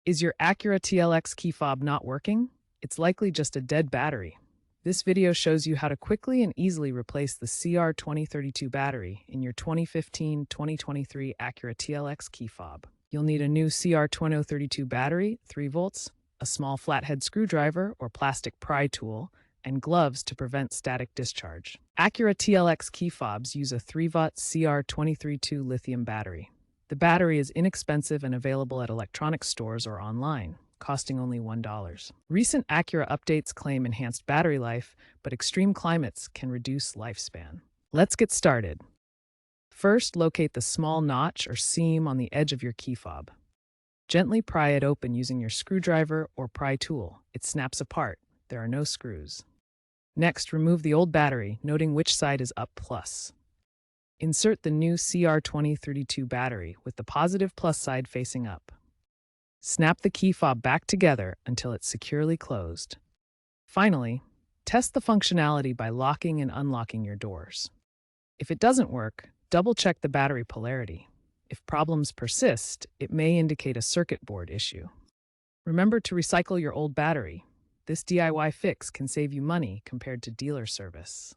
Is your Acura TLX key fob not working? It's likely just a dead battery. This video shows you how to quickly and easily replace the CR2032 battery in your 2015-2023 Acura TLX key fob. You'll need a new CR2032 battery, 3 volts, a small flathead screwdriver or plastic pry tool, and gloves to prevent static discharge. Acura TLX key fobs use a 3-watt CR2032 lithium battery. The battery is inexpensive and available at electronics stores or online, costing only $1. Recent Acura updates claim enhanced battery life, but extreme climates can reduce lifespan. Let's get started. First, locate the small notch or seam on the edge of your key fob. Gently pry it open using your screwdriver or pry tool. It snaps apart. There are no screws. Next, remove the old battery, noting which side is up plus. Insert the new CR2032 battery with the positive plus side facing up. Snap the key fob back together until it's securely closed. Finally, test the functionality by locking and unlocking your doors. If it doesn't work, double-check the battery polarity. If problems persist, it may indicate a circuit board issue. Remember to recycle your old battery. This DIY fix can save you money compared to dealer service.